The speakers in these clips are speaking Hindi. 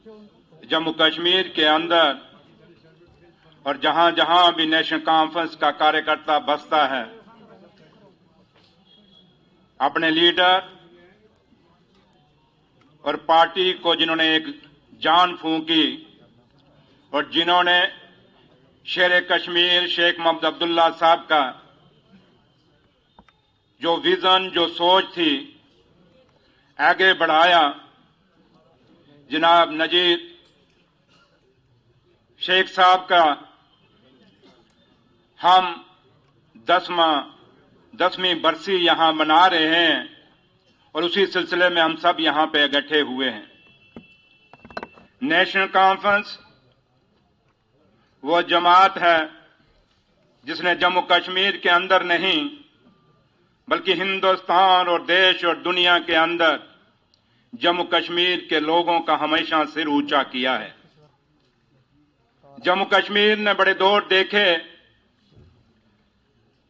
जम्मू कश्मीर के अंदर और जहां जहां भी नेशनल कॉन्फ्रेंस का कार्यकर्ता बसता है, अपने लीडर और पार्टी को जिन्होंने एक जान फूंकी और जिन्होंने शेर कश्मीर शेख मोहम्मद अब्दुल्ला साहब का जो विजन, जो सोच थी, आगे बढ़ाया, जनाब नजीर शेख साहब का हम 10वीं बरसी यहां मना रहे हैं और उसी सिलसिले में हम सब यहां पे इकट्ठे हुए हैं। नेशनल कॉन्फ्रेंस वो जमात है जिसने जम्मू कश्मीर के अंदर नहीं बल्कि हिंदुस्तान और देश और दुनिया के अंदर जम्मू कश्मीर के लोगों का हमेशा सिर ऊंचा किया है। जम्मू कश्मीर ने बड़े दौर देखे,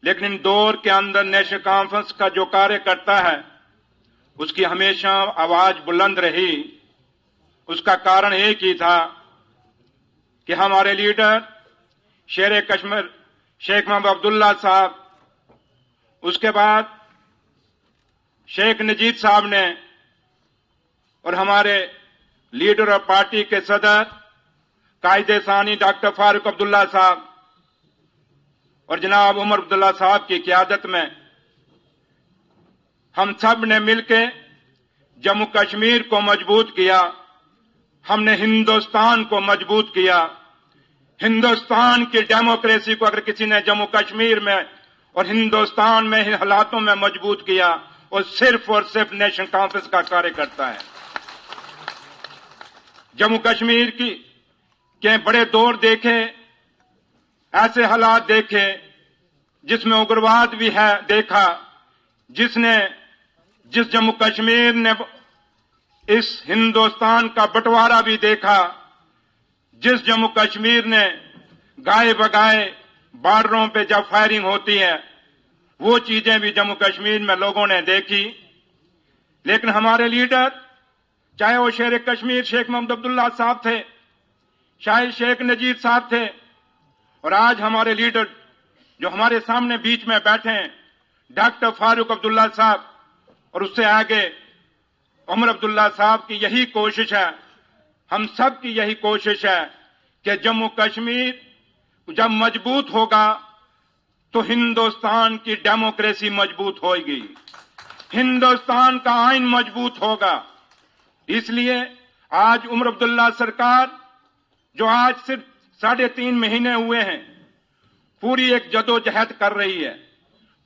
लेकिन इन दौर के अंदर नेशनल कॉन्फ्रेंस का जो कार्य करता है उसकी हमेशा आवाज बुलंद रही। उसका कारण एक ही था कि हमारे लीडर शेर कश्मीर शेख मोहम्मद अब्दुल्ला साहब, उसके बाद शेख नजीब साहब ने और हमारे लीडर और पार्टी के सदर कायदे सानी डॉक्टर फारूक अब्दुल्ला साहब और जनाब उमर अब्दुल्ला साहब की क़यादत में हम सब ने मिलकर जम्मू कश्मीर को मजबूत किया। हमने हिंदुस्तान को मजबूत किया। हिंदुस्तान की डेमोक्रेसी को अगर किसी ने जम्मू कश्मीर में और हिंदुस्तान में इन हालातों में मजबूत किया और सिर्फ नेशनल कॉन्फ्रेंस का कार्य करता है। जम्मू कश्मीर के बड़े दौर देखे, ऐसे हालात देखे जिसमें उग्रवाद भी है देखा, जिस जम्मू कश्मीर ने इस हिंदुस्तान का बंटवारा भी देखा, जिस जम्मू कश्मीर ने गाए बगाए बॉर्डरों पे जब फायरिंग होती है वो चीजें भी जम्मू कश्मीर में लोगों ने देखी। लेकिन हमारे लीडर, चाहे वो शेर कश्मीर शेख मोहम्मद अब्दुल्ला साहब थे, चाहे शेख नजीब साहब थे, और आज हमारे लीडर जो हमारे सामने बीच में बैठे हैं डॉक्टर फारूक अब्दुल्ला साहब, और उससे आगे उमर अब्दुल्ला साहब की यही कोशिश है, हम सब की यही कोशिश है कि जम्मू कश्मीर जब मजबूत होगा तो हिंदुस्तान की डेमोक्रेसी मजबूत होगी, हिंदुस्तान का आइन मजबूत होगा। इसलिए आज उमर अब्दुल्ला सरकार जो आज सिर्फ 3.5 महीने हुए हैं, पूरी एक जदोजहद कर रही है,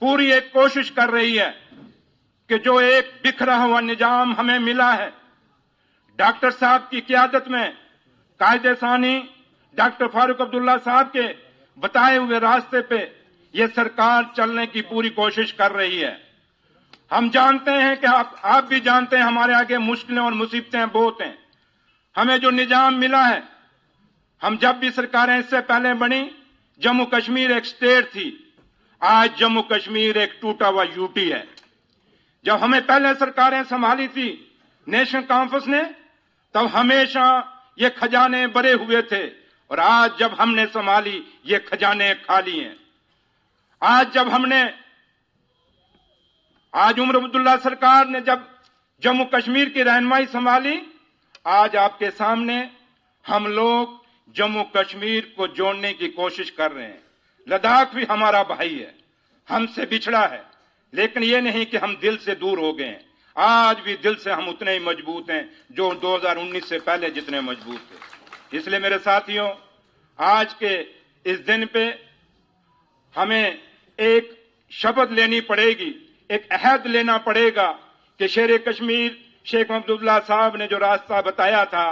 पूरी एक कोशिश कर रही है कि जो एक बिखरा हुआ निजाम हमें मिला है, डॉक्टर साहब की क़यादत में कायदे सानी डॉक्टर फारूक अब्दुल्ला साहब के बताए हुए रास्ते पे ये सरकार चलने की पूरी कोशिश कर रही है। हम जानते हैं कि आप भी जानते हैं हमारे आगे मुश्किलें और मुसीबतें बहुत हैं। हमें जो निजाम मिला है, हम जब भी सरकारें इससे पहले बनी, जम्मू कश्मीर एक स्टेट थी, आज जम्मू कश्मीर एक टूटा हुआ यूटी है। जब हमें पहले सरकारें संभाली थी नेशनल कॉन्फ्रेंस ने, तब हमेशा ये खजाने भरे हुए थे, और आज जब हमने संभाली ये खजाने खाली हैं। आज उमर अब्दुल्ला सरकार ने जब जम्मू कश्मीर की रहनुमाई संभाली, आज आपके सामने हम लोग जम्मू कश्मीर को जोड़ने की कोशिश कर रहे हैं। लद्दाख भी हमारा भाई है, हमसे बिछड़ा है, लेकिन ये नहीं कि हम दिल से दूर हो गए हैं। आज भी दिल से हम उतने ही मजबूत हैं जो 2019 से पहले जितने मजबूत थे। इसलिए मेरे साथियों, आज के इस दिन पे हमें एक शपथ लेनी पड़ेगी, एक अहद लेना पड़ेगा कि शेर कश्मीर शेख मोहम्मद अब्दुल्ला साहब ने जो रास्ता बताया था,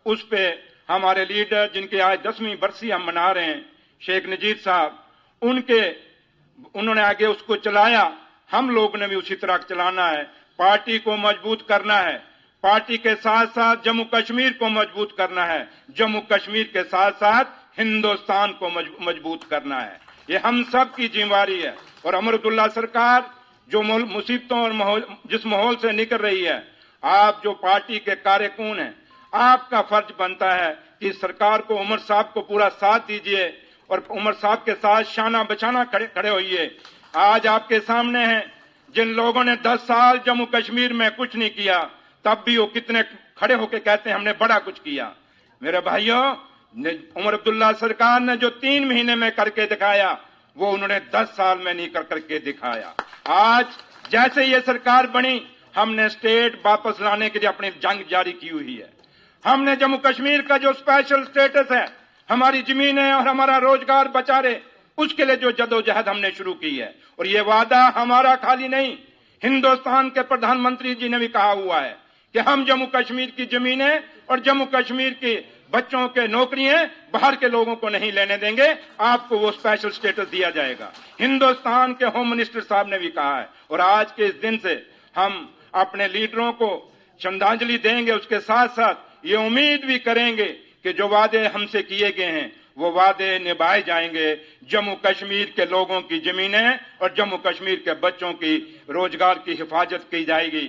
उस पे हमारे लीडर जिनके आज 10वीं बरसी हम मना रहे हैं, शेख नजीब साहब, उन्होंने आगे उसको चलाया, हम लोगों ने भी उसी तरह चलाना है। पार्टी को मजबूत करना है, पार्टी के साथ साथ जम्मू कश्मीर को मजबूत करना है, जम्मू कश्मीर के साथ साथ हिंदुस्तान को मजबूत करना है। ये हम सब की जिम्मेवारी है। और उमर अब्दुल्ला सरकार जो मुसीबतों और जिस माहौल से निकल रही है, आप जो पार्टी के कार्यकुन हैं, आपका फर्ज बनता है कि सरकार को उमर साहब को पूरा साथ दीजिए और उमर साहब के साथ शाना बचाना खड़े होइए। आज आपके सामने हैं जिन लोगों ने 10 साल जम्मू कश्मीर में कुछ नहीं किया, तब भी वो कितने खड़े होकर कहते हैं हमने बड़ा कुछ किया। मेरे भाइयों, उमर अब्दुल्ला सरकार ने जो 3 महीने में करके दिखाया वो उन्होंने 10 साल में नहीं करके दिखाया। आज जैसे ये सरकार बनी, हमने स्टेट वापस लाने के लिए अपनी जंग जारी की हुई है। हमने जम्मू कश्मीर का जो स्पेशल स्टेटस है, हमारी जमीनें और हमारा रोजगार बचा रहे, उसके लिए जो जदोजहद हमने शुरू की है। और ये वादा हमारा खाली नहीं, हिंदुस्तान के प्रधानमंत्री जी ने भी कहा हुआ है कि हम जम्मू कश्मीर की जमीनें और जम्मू कश्मीर के बच्चों के नौकरियां बाहर के लोगों को नहीं लेने देंगे, आपको वो स्पेशल स्टेटस दिया जाएगा। हिंदुस्तान के होम मिनिस्टर साहब ने भी कहा है। और आज के इस दिन से हम अपने लीडरों को श्रद्धांजलि देंगे, उसके साथ साथ ये उम्मीद भी करेंगे कि जो वादे हमसे किए गए हैं वो वादे निभाए जाएंगे। जम्मू कश्मीर के लोगों की जमीनें और जम्मू कश्मीर के बच्चों की रोजगार की हिफाजत की जाएगी।